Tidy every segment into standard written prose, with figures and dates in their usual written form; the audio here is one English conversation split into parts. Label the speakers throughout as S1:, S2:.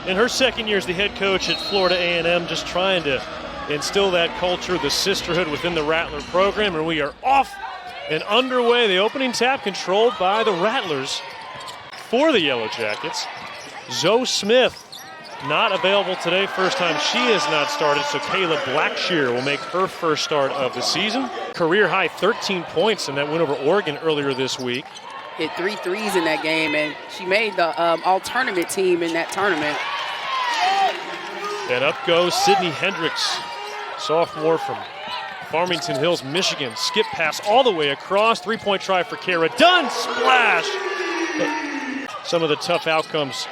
S1: in her second year as the head coach at Florida A&M, just trying to instill that culture, the sisterhood within the Rattler program, and we are off and underway. The opening tap controlled by the Rattlers for the Yellow Jackets. Zoe Smith not available today. First time she has not started, so Kayla Blackshear will make her first start of the season. Career high 13 points in that win over Oregon earlier this week.
S2: Hit 3 threes in that game, and she made the all-tournament team in that tournament.
S1: And up goes Sydney Hendricks, sophomore from Farmington Hills, Michigan. Skip pass all the way across. Three-point try for Kara. Dunn, splash! Some of the tough outcomes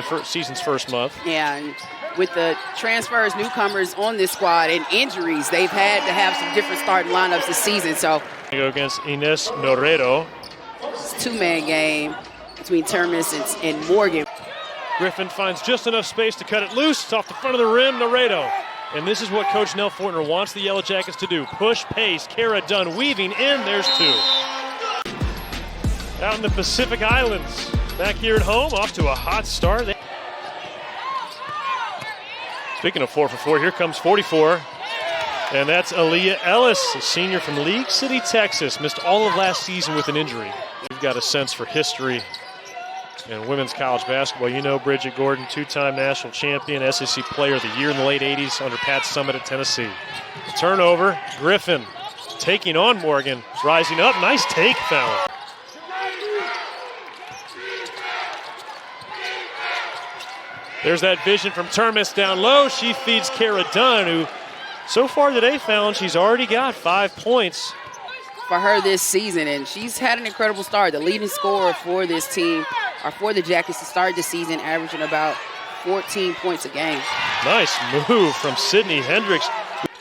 S1: for the season's first month.
S2: Yeah, and with the transfers, newcomers on this squad, and injuries, they've had to have some different starting lineups this season. So
S1: go against Ines Noredo.
S2: It's a two-man game between Termis and Morgan.
S1: Griffin finds just enough space to cut it loose. It's off the front of the rim, Noredo. And this is what Coach Nell Fortner wants the Yellow Jackets to do. Push, pace, Kara Dunn weaving in, there's two. Out in the Pacific Islands, back here at home, off to a hot start. Speaking of 4 for 4, here comes 44. And that's Aaliyah Ellis, a senior from League City, Texas. Missed all of last season with an injury. We've got a sense for history in women's college basketball. You know Bridget Gordon, two-time national champion, SEC Player of the Year in the late 80s under Pat Summitt at Tennessee. Turnover, Griffin taking on Morgan, rising up. Nice take, Fallon. There's that vision from Termis down low. She feeds Kara Dunn, who so far today, Fallon, she's already got 5 points
S2: for her this season, and she's had an incredible start. The leading scorer for this team, or for the Jackets to start the season, averaging about 14 points a game.
S1: Nice move from Sydney Hendricks.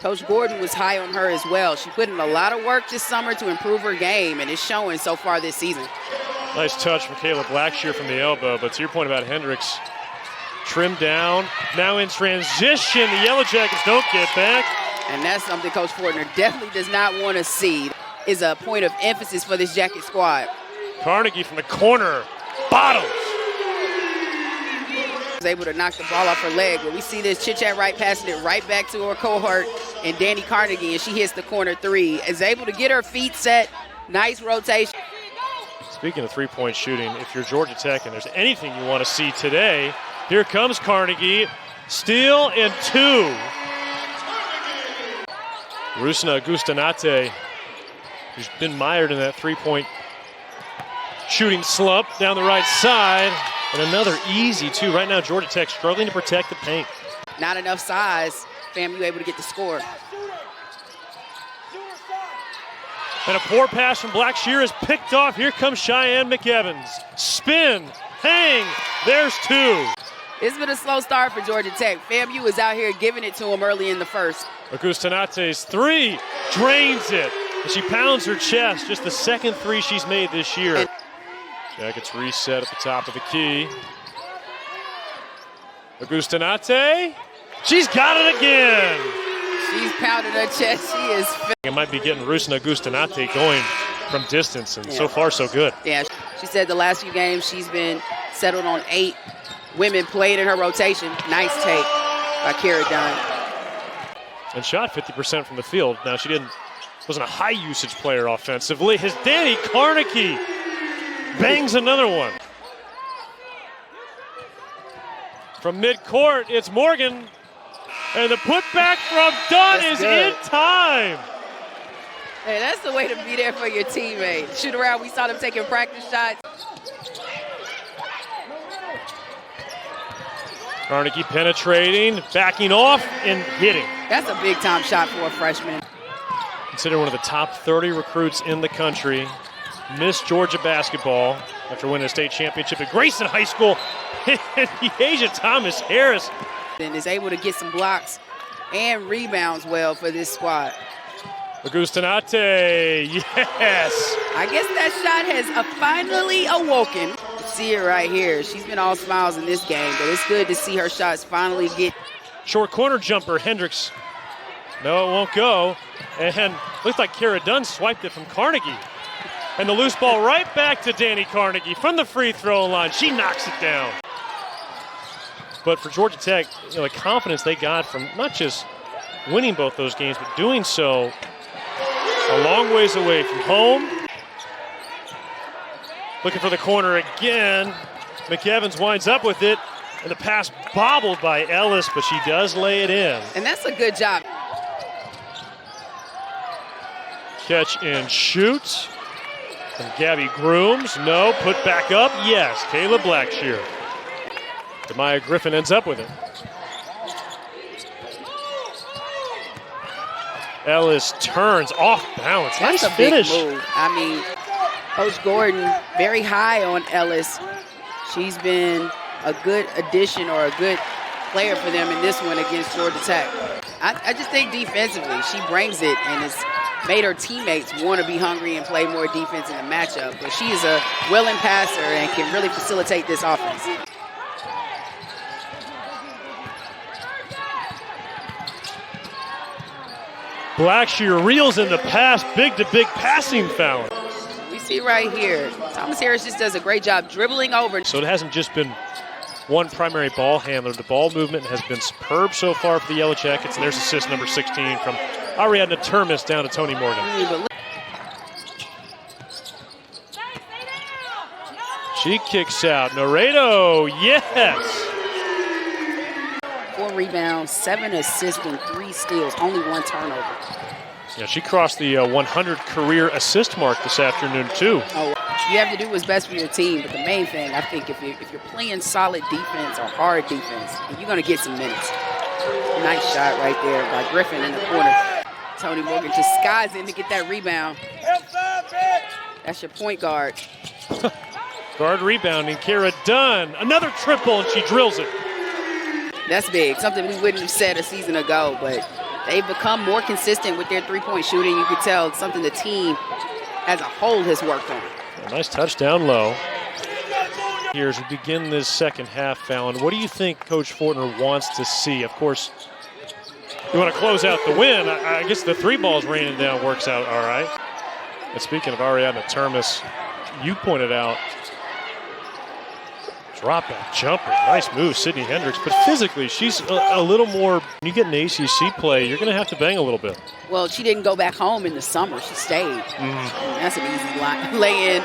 S2: Coach Gordon was high on her as well. She put in a lot of work this summer to improve her game, and it's showing so far this season.
S1: Nice touch from Kayla Blackshear from the elbow, but to your point about Hendricks, trimmed down, now in transition. The Yellow Jackets don't get back.
S2: And that's something Coach Fortner definitely does not want to see. Is a point of emphasis for this Jacket squad.
S1: Carnegie from the corner, bottoms.
S2: Was able to knock the ball off her leg, but we see this chit-chat right, passing it right back to her cohort and Dani Carnegie, and she hits the corner three. Is able to get her feet set, nice rotation.
S1: Speaking of three-point shooting, if you're Georgia Tech and there's anything you want to see today, here comes Carnegie, steal and two. Rusna Gustanate, who's been mired in that three-point shooting slump down the right side. And another easy two. Right now, Georgia Tech struggling to protect the paint.
S2: Not enough size. FAMU able to get the score.
S1: And a poor pass from Blackshear is picked off. Here comes Cheyenne McEvans. Spin, hang, there's two.
S2: It's been a slow start for Georgia Tech. FAMU is out here giving it to them early in the first.
S1: Augustanate's three, drains it. And she pounds her chest, just the second three she's made this year. Jackets reset at the top of the key. Augustanate, she's got it again.
S2: She's pounded her chest, she is.
S1: It might be getting Rusna Augustanate going from distance, and so far so good.
S2: Yeah, she said the last few games she's been settled on 8 women played in her rotation. Nice take by Kara Dunn.
S1: And shot 50% from the field. Now she wasn't a high usage player offensively. His Dani Carnegie bangs another one. From midcourt, it's Morgan. And the putback from Dunn is in time.
S2: Hey, that's the way to be there for your teammate. Shoot around, we saw them taking practice shots.
S1: Carnegie penetrating, backing off, and hitting.
S2: That's a big-time shot for a freshman.
S1: Considered one of the top 30 recruits in the country. Missed Georgia basketball after winning a state championship at Grayson High School. And Asia Thomas Harris.
S2: And is able to get some blocks and rebounds well for this squad.
S1: Augustanate, yes.
S2: I guess that shot has finally awoken. See it right here. She's been all smiles in this game, but it's good to see her shots finally get.
S1: Short corner jumper, Hendricks. No, it won't go. And looks like Kara Dunn swiped it from Carnegie. And the loose ball right back to Dani Carnegie from the free throw line. She knocks it down. But for Georgia Tech, the confidence they got from not just winning both those games, but doing so a long ways away from home. Looking for the corner again. McEvans winds up with it, and the pass bobbled by Ellis, but she does lay it in.
S2: And that's a good job.
S1: Catch and shoot. From Gabby Grooms. No. Put back up. Yes. Kayla Blackshear. Demaya Griffin ends up with it. Ellis turns off balance.
S2: That's
S1: nice
S2: a
S1: finish.
S2: Big move. I mean, Coach Gordon very high on Ellis. She's been a good addition or a good player for them in this one against Georgia Tech. I just think defensively, she brings it and has made her teammates want to be hungry and play more defense in the matchup. But she is a willing passer and can really facilitate this offense.
S1: Blackshear reels in the pass, big-to-big passing foul.
S2: We see right here, Thomas Harris just does a great job dribbling over.
S1: So it hasn't just been one primary ball handler. The ball movement has been superb so far for the Yellow Jackets, and there's assist number 16 from Ariadna Termes down to Tony Morgan. She kicks out. Noredo, yes!
S2: 4 rebounds, 7 assists, and 3 steals. Only 1 turnover.
S1: Yeah, she crossed the 100 career assist mark this afternoon, too.
S2: Oh, you have to do what's best for your team, but the main thing, I think, if you're playing solid defense or hard defense, you're going to get some minutes. Nice shot right there by Griffin in the corner. Tony Morgan just skies in to get that rebound. That's your point guard.
S1: Guard rebounding, Kara Dunn. Another triple, and she drills it.
S2: That's big, something we wouldn't have said a season ago, but they've become more consistent with their three-point shooting. You could tell it's something the team as a whole has worked on.
S1: A nice touchdown low. Here as we begin this second half, Fallon, what do you think Coach Fortner wants to see? Of course, you want to close out the win. I guess the 3 balls raining down works out all right. And speaking of Ariadna Termes, you pointed out drop back jumper. Nice move, Sydney Hendricks. But physically, she's a little more. When you get an ACC play, you're going to have to bang a little bit.
S2: Well, she didn't go back home in the summer. She stayed. That's an easy lay-in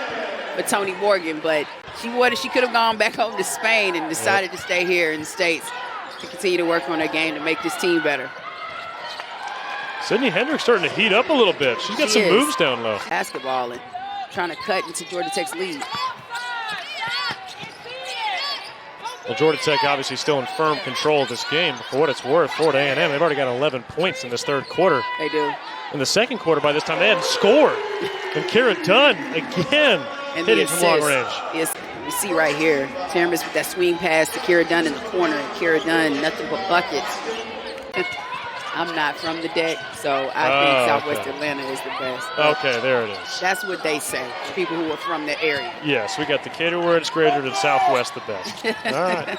S2: for Tony Morgan. But she could have gone back home to Spain and decided to stay here in the States to continue to work on her game to make this team better.
S1: Sydney Hendricks starting to heat up a little bit. She's got some moves down low.
S2: Basketball and trying to cut into Georgia Tech's lead.
S1: Well, Georgia Tech obviously still in firm control of this game. But for what it's worth, Florida A&M, they've already got 11 points in this third quarter.
S2: They do.
S1: In the second quarter, by this time, they hadn't scored. And Kara Dunn, again,
S2: and
S1: hitting from long range.
S2: Yes, you see right here, Termes with that swing pass to Kara Dunn in the corner. And Kara Dunn, nothing but buckets. I'm not from the deck, so I think Southwest Atlanta is the best.
S1: Okay, there it is.
S2: That's what they say, people who are from the area.
S1: Yes, we got Decatur where it's greater than Southwest the best. All right.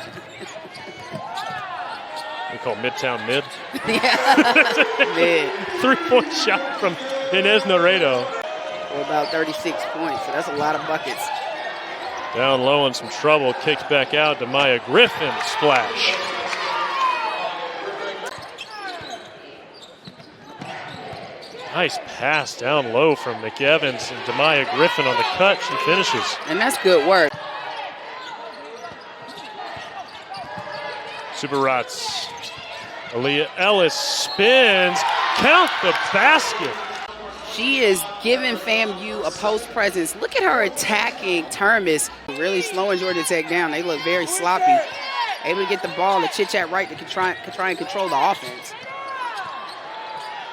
S1: We call Midtown mid.
S2: Yeah, mid.
S1: 3-point shot from Inez Noredo.
S2: For about 36 points, so that's a lot of buckets.
S1: Down low in some trouble, kicks back out to Maya Griffin, splash. Nice pass down low from McEvans and Demaya Griffin on the cut. She finishes.
S2: And that's good work.
S1: Super Rots. Aaliyah Ellis spins. Count the basket.
S2: She is giving FAMU a post presence. Look at her attacking Termes. Really slowing Georgia Tech down. They look very sloppy. Able to get the ball to chit-chat right to try and control the offense.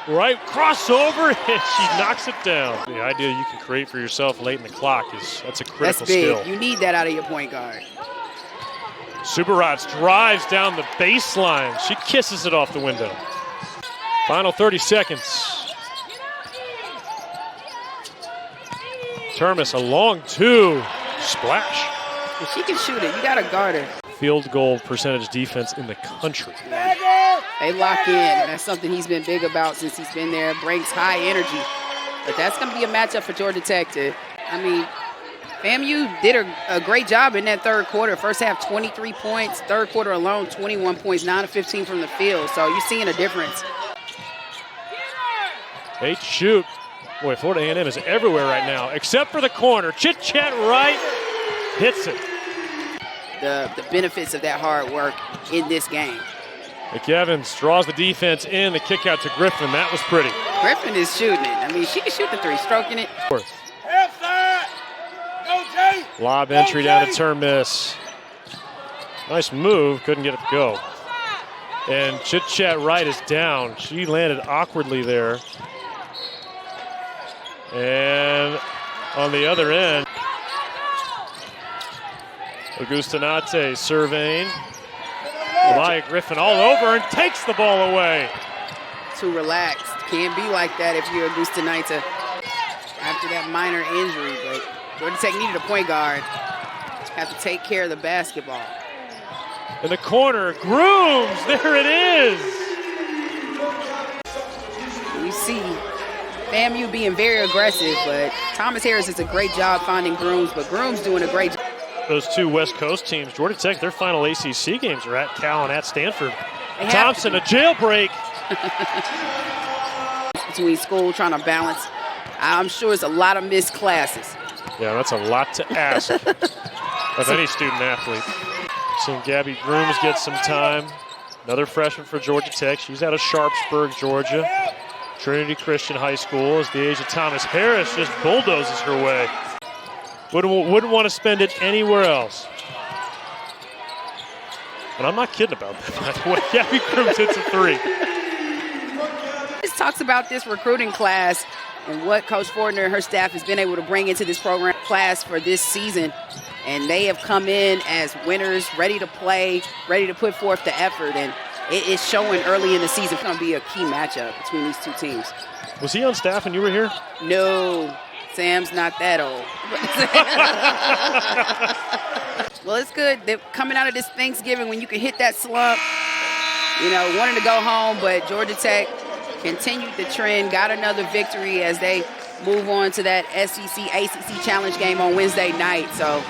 S1: Right, crossover, and she knocks it down. The idea you can create for yourself late in the clock that's a critical skill.
S2: That's big. You need that out of your point guard.
S1: Super Rots drives down the baseline. She kisses it off the window. Final 30 seconds. Termes, a long 2. Splash.
S2: If she can shoot it, you got to guard her.
S1: Field goal percentage defense in the country.
S2: They lock in. That's something he's been big about since he's been there. Brings high energy. But that's going to be a matchup for Georgia Tech to, FAMU did a great job in that third quarter. First half, 23 points. Third quarter alone, 21 points, 9 of 15 from the field. So you're seeing a difference.
S1: 8 shoot. Boy, Florida A&M is everywhere right now, except for the corner. Chit-chat right, hits it.
S2: The benefits of that hard work in this game.
S1: McEvans draws the defense in, the kick out to Griffin. That was pretty.
S2: Griffin is shooting it. I mean, she can shoot the three, stroking it.
S1: Lob entry down to Termis. Nice move, couldn't get it to go. And Chit-chat right is down. She landed awkwardly there. And on the other end, Augustinate surveying. Elia Griffin all over and takes the ball away.
S2: Too relaxed. Can't be like that if you're Augustinate after that minor injury. But Georgia Tech needed a point guard. Have to take care of the basketball.
S1: In the corner, Grooms, there it is.
S2: You see FAMU being very aggressive, but Thomas Harris does a great job finding Grooms, but Grooms doing a great job.
S1: Those two West Coast teams, Georgia Tech, their final ACC games are at Cal and at Stanford. Thompson, a jailbreak.
S2: Between school, trying to balance. I'm sure it's a lot of missed classes.
S1: Yeah, that's a lot to ask of any student athlete. Seeing Gabby Grooms get some time. Another freshman for Georgia Tech. She's out of Sharpsburg, Georgia. Trinity Christian High School as the age of Thomas Harris just bulldozes her way. Wouldn't want to spend it anywhere else. And I'm not kidding about that, by the way. Gabby Grooms hits a three.
S2: This talks about this recruiting class and what Coach Fortner and her staff has been able to bring into this program class for this season. And they have come in as winners, ready to play, ready to put forth the effort. And it is showing early in the season. It's going to be a key matchup between these two teams.
S1: Was he on staff when you were here?
S2: No. Sam's not that old. Well, it's good. They're coming out of this Thanksgiving when you can hit that slump, wanting to go home, but Georgia Tech continued the trend, got another victory as they move on to that SEC ACC Challenge game on Wednesday night. So